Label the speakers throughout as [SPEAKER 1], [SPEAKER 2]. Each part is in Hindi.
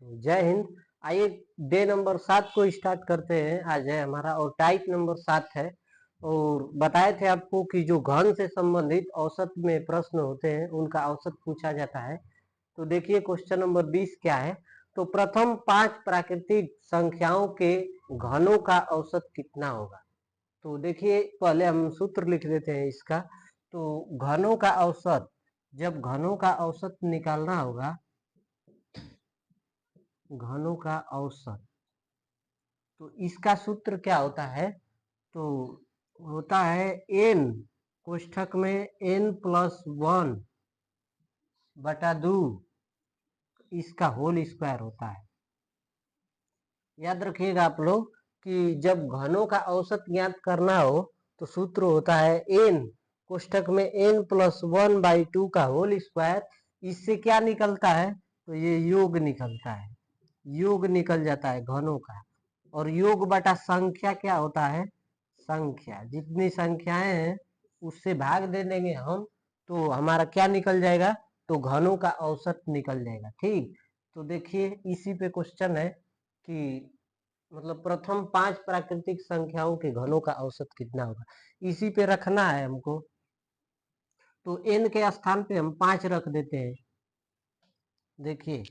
[SPEAKER 1] जय हिंद। आइए डे नंबर 7 को स्टार्ट करते हैं। आज है हमारा और टाइप नंबर 7 है। और बताए थे आपको कि जो घन से संबंधित औसत में प्रश्न होते हैं उनका औसत पूछा जाता है। तो देखिए क्वेश्चन नंबर 20 क्या है। तो प्रथम 5 प्राकृतिक संख्याओं के घनों का औसत कितना होगा। तो देखिए पहले हम सूत्र लिख देते हैं इसका। तो घनों का औसत, जब घनों का औसत निकालना होगा, घनों का औसत, तो इसका सूत्र क्या होता है। तो होता है n कोष्ठक में n+1 बटा 2 इसका होल स्क्वायर होता है। याद रखिएगा आप लोग कि जब घनों का औसत ज्ञात करना हो तो सूत्र होता है n कोष्ठक में n+1/2 का होल स्क्वायर। इससे क्या निकलता है, तो ये योग निकलता है, योग निकल जाता है घनों का। और योग बटा संख्या क्या होता है, संख्या, जितनी संख्याएं हैं उससे भाग दे देंगे हम तो हमारा क्या निकल जाएगा, तो घनों का औसत निकल जाएगा। ठीक, तो देखिए इसी पे क्वेश्चन है कि मतलब प्रथम 5 प्राकृतिक संख्याओं के घनों का औसत कितना होगा, इसी पे रखना है हमको। तो n के स्थान पे हम 5 रख देते हैं। देखिए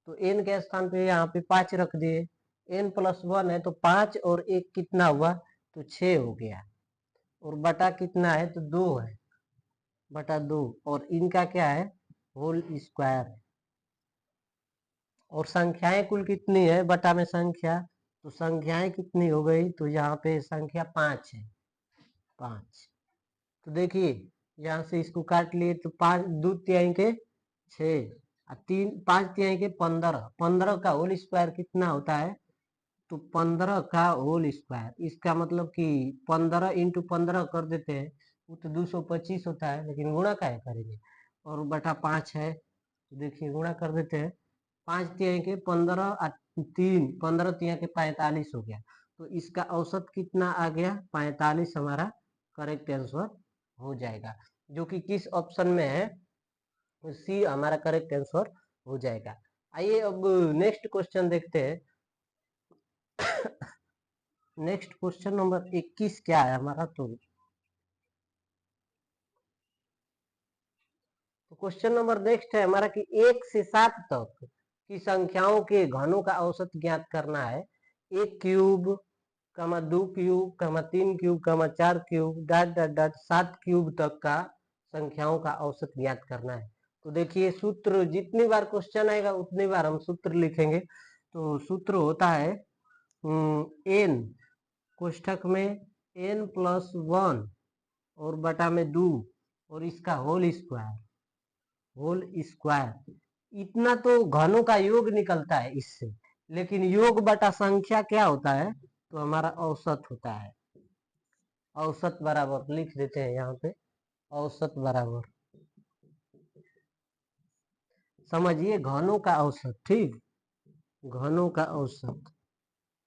[SPEAKER 1] तो n के स्थान पे यहाँ पे 5 रख दिए, n+1 है तो 5 और 1 कितना हुआ, तो 6 हो गया। और बटा कितना है, तो 2 है, बटा 2। और इनका क्या है, होल स्क्वायर है। और संख्याएं कुल कितनी है, बटा में संख्या, तो संख्याएं कितनी हो गई, तो यहाँ पे संख्या 5 है, 5। तो देखिए यहाँ से इसको काट लिए तो 5 2 तिहाई के 6 और 3 5 तिहाई के 15, 15 का होल स्क्वायर कितना होता है, तो 15 का होल स्क्वायर। इसका मतलब कि 15 इंटू 15 कर देते हैं, वो तो 225 होता है, लेकिन गुणा काहे करेंगे। और बटा 5 है, तो देखिए गुणा कर देते हैं, 5 तिहाई के 15 और 3 15 तिहाई के 45 हो गया। तो इसका औसत कितना आ गया, 45 हमारा करेक्ट आंसर हो जाएगा, जो कि किस ऑप्शन में है, तो सी हमारा करेक्ट आंसर हो जाएगा। आइए अब नेक्स्ट क्वेश्चन देखते हैं। नेक्स्ट क्वेश्चन नंबर 21 क्या है हमारा, तो क्वेश्चन नंबर नेक्स्ट है हमारा कि 1 से 7 तक की संख्याओं के घनों का औसत ज्ञात करना है। 1 cube, 2 cube, 3 cube, 4 cube, dot dot dot 7 cube तक का संख्याओं का औसत ज्ञात करना है। तो देखिए सूत्र, जितनी बार क्वेश्चन आएगा उतनी बार हम सूत्र लिखेंगे। तो सूत्र होता है n कोष्ठक में n+1 और बटा में 2 और इसका होल स्क्वायर, होल स्क्वायर। इतना तो घनों का योग निकलता है इससे, लेकिन योग बटा संख्या क्या होता है, तो हमारा औसत होता है। औसत बराबर लिख देते हैं यहाँ पे, औसत बराबर, समझिए घनों का औसत। ठीक, घनों का औसत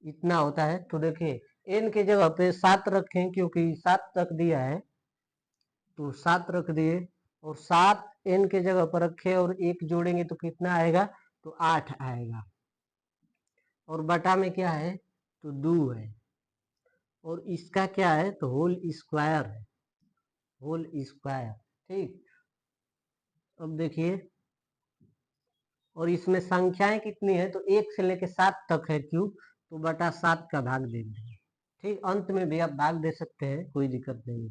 [SPEAKER 1] इतना होता है। तो देखिए n के जगह पे 7 रखें, क्योंकि 7 तक दिया है, तो 7 रख दिए। और 7 n के जगह पर रखे और 1 जोड़ेंगे तो कितना आएगा, तो 8 आएगा। और बटा में क्या है, तो 2 है। और इसका क्या है, तो होल स्क्वायर है, होल स्क्वायर। ठीक, अब देखिए, और इसमें संख्याएं कितनी है, तो 1 से लेके 7 तक है क्यूब, तो बटा 7 का भाग दे देंगे। ठीक, अंत में भी आप भाग दे सकते हैं, कोई दिक्कत नहीं।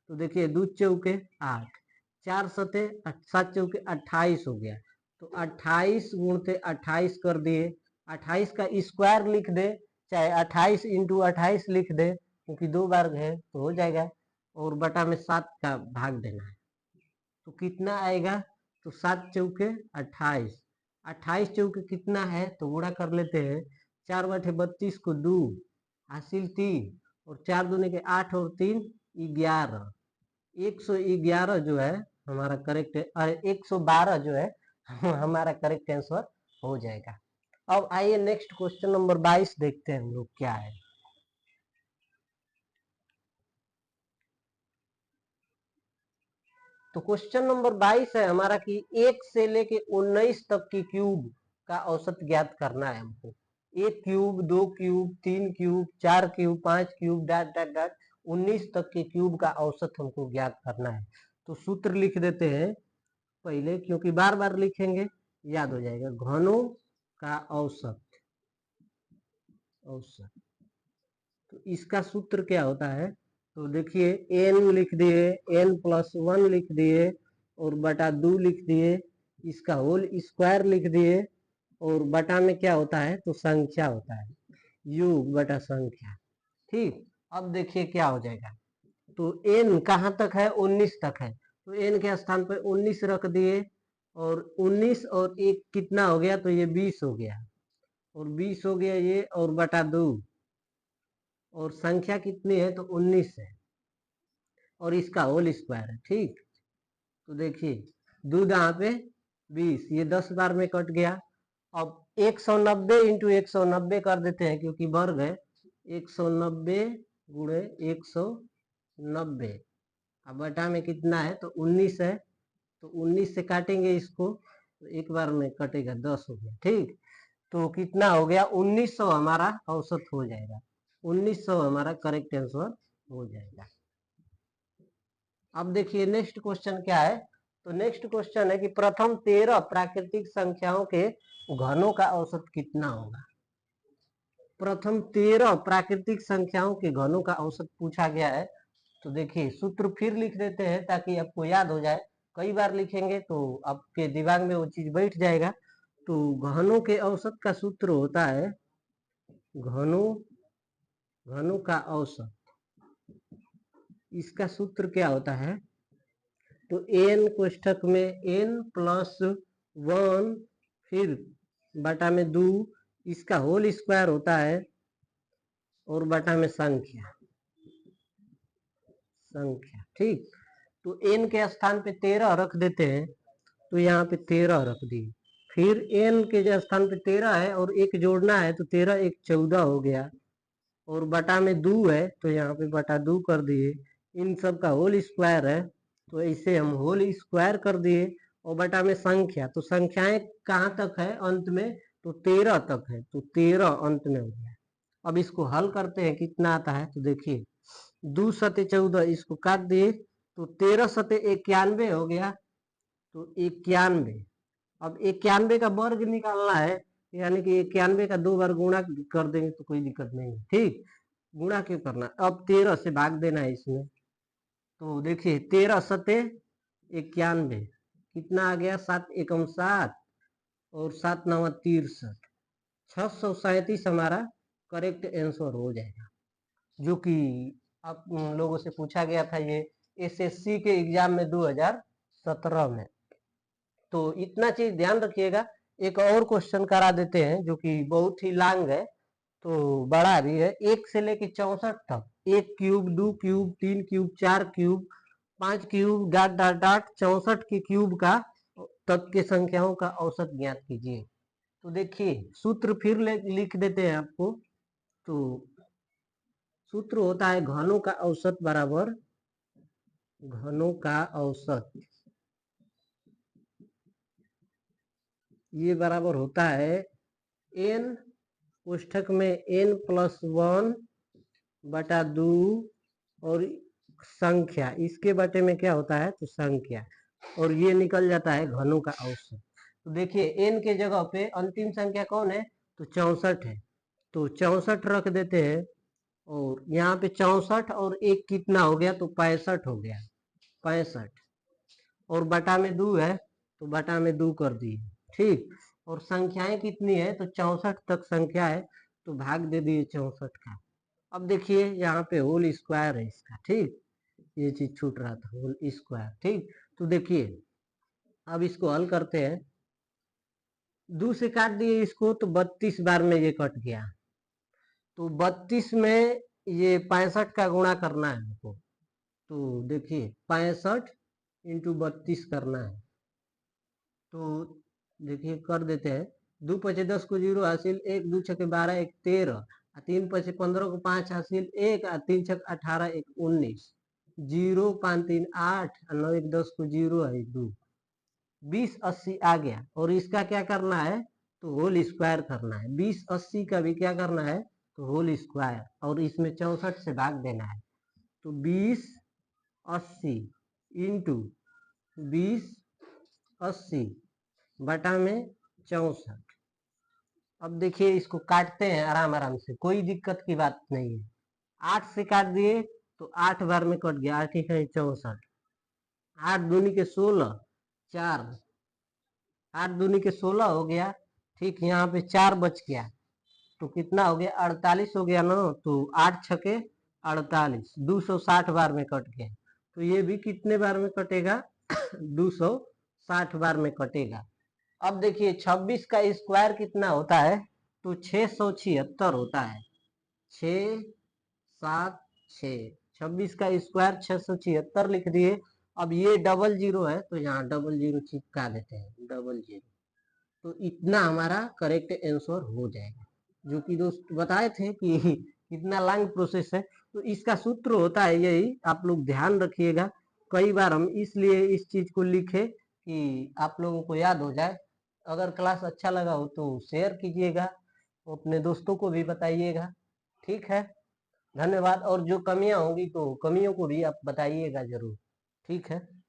[SPEAKER 1] तो देखिए 2 चौके 8, 4 सते 7 चौके 28 हो गया। तो 28 गुणते 28 कर दिए, 28 का स्क्वायर लिख दे, चाहे 28 इंटू 28 लिख दे, क्योंकि 2 बार है तो हो जाएगा। और बटा में 7 का भाग देना है, तो कितना आएगा, तो 7 चौके 28, 28 चौके कितना है, तो गुणा कर लेते हैं। 4 बटे 32 को 2 हासिल 3, और 4 दूनी के 8 और 3 11, 111 जो है हमारा करेक्ट, अरे 112 जो है हमारा करेक्ट आंसर हो जाएगा। अब आइए नेक्स्ट क्वेश्चन नंबर 22 देखते हैं हम लोग क्या है। तो क्वेश्चन नंबर 22 है हमारा कि 1 से लेके 19 तक की क्यूब का औसत ज्ञात करना है हमको। 1 cube, 2 cube, 3 cube, 4 cube, 5 cube, dot dot dot 19 तक के क्यूब का औसत हमको ज्ञात करना है। तो सूत्र लिख देते हैं पहले, क्योंकि बार बार लिखेंगे याद हो जाएगा। घनों का औसत, औसत तो इसका सूत्र क्या होता है, तो देखिए n लिख दिए, n+1 लिख दिए और बटा 2 लिख दिए, इसका होल स्क्वायर लिख दिए और बटा में क्या होता है, तो संख्या होता है, योग बटा संख्या। ठीक, अब देखिए क्या हो जाएगा, तो n कहाँ तक है, 19 तक है, तो n के स्थान पर 19 रख दिए और 19 और 1 कितना हो गया, तो ये 20 हो गया और 20 हो गया ये, और बटा 2 और संख्या कितनी है, तो 19 है और इसका होल स्क्वायर है। ठीक, तो देखिए 2 यहाँ पे 20, ये 10 बार में कट गया। अब 190 इंटू 190 कर देते हैं, क्योंकि वर्ग है, 190 गुणे 190, अब बटा में कितना है, तो 19 है, तो 19 से काटेंगे इसको, तो एक बार में कटेगा, 10 हो गया। ठीक, तो कितना हो गया, 1900 हमारा औसत हो जाएगा, 1900 हमारा करेक्ट आंसर हो जाएगा। अब देखिए नेक्स्ट क्वेश्चन क्या है, तो नेक्स्ट क्वेश्चन है कि प्रथम 13 प्राकृतिक संख्याओं के घनों का औसत कितना होगा। प्रथम 13 प्राकृतिक संख्याओं के घनों का औसत पूछा गया है। तो देखिए सूत्र फिर लिख देते हैं ताकि आपको याद हो जाए, कई बार लिखेंगे तो आपके दिमाग में वो चीज बैठ जाएगा। तो घनों के औसत का सूत्र होता है घनों का औसत, इसका सूत्र क्या होता है, तो n कोष्ठक में n+1 फिर बटा में 2, इसका होल स्क्वायर होता है और बटा में संख्या। ठीक, तो n के स्थान पे 13 रख देते हैं, तो यहाँ पे 13 रख दिए, फिर n के स्थान पे 13 है और एक जोड़ना है, तो 13 एक 14 हो गया और बटा में 2 है, तो यहाँ पे बटा 2 कर दिए, इन सब का होल स्क्वायर है, तो इसे हम होल स्क्वायर कर दिए और बटा में संख्या, तो संख्याएं कहाँ तक है, अंत में, तो 13 तक है, तो 13 अंत में हो गया। अब इसको हल करते हैं, कितना आता है, तो देखिए 2 सते 14, इसको काट दिए, तो 13 सते 91 हो गया, तो 91। अब 91 का वर्ग निकालना है, यानी कि 91 का 2 बार गुणा कर देंगे तो कोई दिक्कत नहीं। ठीक, गुणा क्यों करना, अब 13 से भाग देना है इसमें, तो देखिए 13 सते 91 कितना आ गया, 7 एकम 7 और 7 नवा 63, 637 हमारा करेक्ट आंसर हो जाएगा, जो कि आप लोगों से पूछा गया था ये एसएससी के एग्जाम में 2017 में। तो इतना चीज ध्यान रखिएगा। एक और क्वेश्चन करा देते हैं जो कि बहुत ही लॉन्ग है, तो बड़ा भी है, 1 से लेके 64 तक, 1 cube, 2 cube, 3 cube, 4 cube, 5 cube, dot dot dot 64 के क्यूब का तक के संख्याओं का औसत ज्ञात कीजिए। तो देखिए सूत्र फिर लिख देते हैं आपको, तो सूत्र होता है घनों का औसत बराबर घनों का औसत, ये बराबर होता है n कोष्ठक में n+1 बटा 2 और संख्या, इसके बटे में क्या होता है, तो संख्या, और ये निकल जाता है घनों का औसत। तो देखिए n के जगह पे अंतिम संख्या कौन है, तो 64 है, तो 64 रख देते हैं और यहाँ पे 64 और 1 कितना हो गया, तो 65 हो गया, 65 और बटा में 2 है, तो बटा में 2 कर दिए। ठीक, और संख्याएं कितनी है, तो 64 तक संख्या है, तो भाग दे दिए 64 का। अब देखिए यहाँ पे होल स्क्वायर है इसका। ठीक, ये चीज छूट रहा था, होल स्क्वायर। ठीक, तो देखिए अब इसको हल करते हैं, 2 से काट दिए इसको, तो 32 बार में ये कट गया, तो 32 में ये 65 का गुणा करना है हमको, तो देखिए 65 इंटू 32 करना है, तो देखिए कर देते हैं, 2 पचे 10 को 0 हासिल, 1 2 छके 12 1 13, 3 पचे 15 को 5 हासिल 1, 3 छक 18 1 19, 0 5 3 8, 9 1 10 को 0 है 2, 20 80 आ गया। और इसका क्या करना है, तो होल स्क्वायर करना है। 2080 का भी क्या करना है, तो होल स्क्वायर, और इसमें 64 से भाग देना है। तो 2080 इंटू 2080 बटा में 64। अब देखिए इसको काटते हैं आराम आराम से, कोई दिक्कत की बात नहीं है। 8 से काट दिए तो 8 बार में कट गया, 8 है 64, 8 दूनी के 16, 4, 8 दूनी के 16 हो गया। ठीक, यहाँ पे 4 बच गया, तो कितना हो गया, 48 हो गया ना। तो 8 छके 48, 260 बार में कट गया। तो ये भी कितने बार में कटेगा 260 बार में कटेगा। अब देखिए 26 का स्क्वायर कितना होता है, तो 676 होता है। 676, 26 का स्क्वायर 676 लिख दिए। अब ये डबल जीरो है तो यहाँ डबल जीरो चिपका देते हैं, डबल जीरो। तो इतना हमारा करेक्ट आंसर हो जाएगा, जो कि दोस्त बताए थे कि कितना लॉन्ग प्रोसेस है। तो इसका सूत्र होता है यही, आप लोग ध्यान रखिएगा। कई बार हम इसलिए इस चीज को लिखे कि आप लोगों को याद हो जाए। अगर क्लास अच्छा लगा हो तो शेयर कीजिएगा, अपने दोस्तों को भी बताइएगा। ठीक है, धन्यवाद। और जो कमियां होंगी तो कमियों को भी आप बताइएगा जरूर। ठीक है।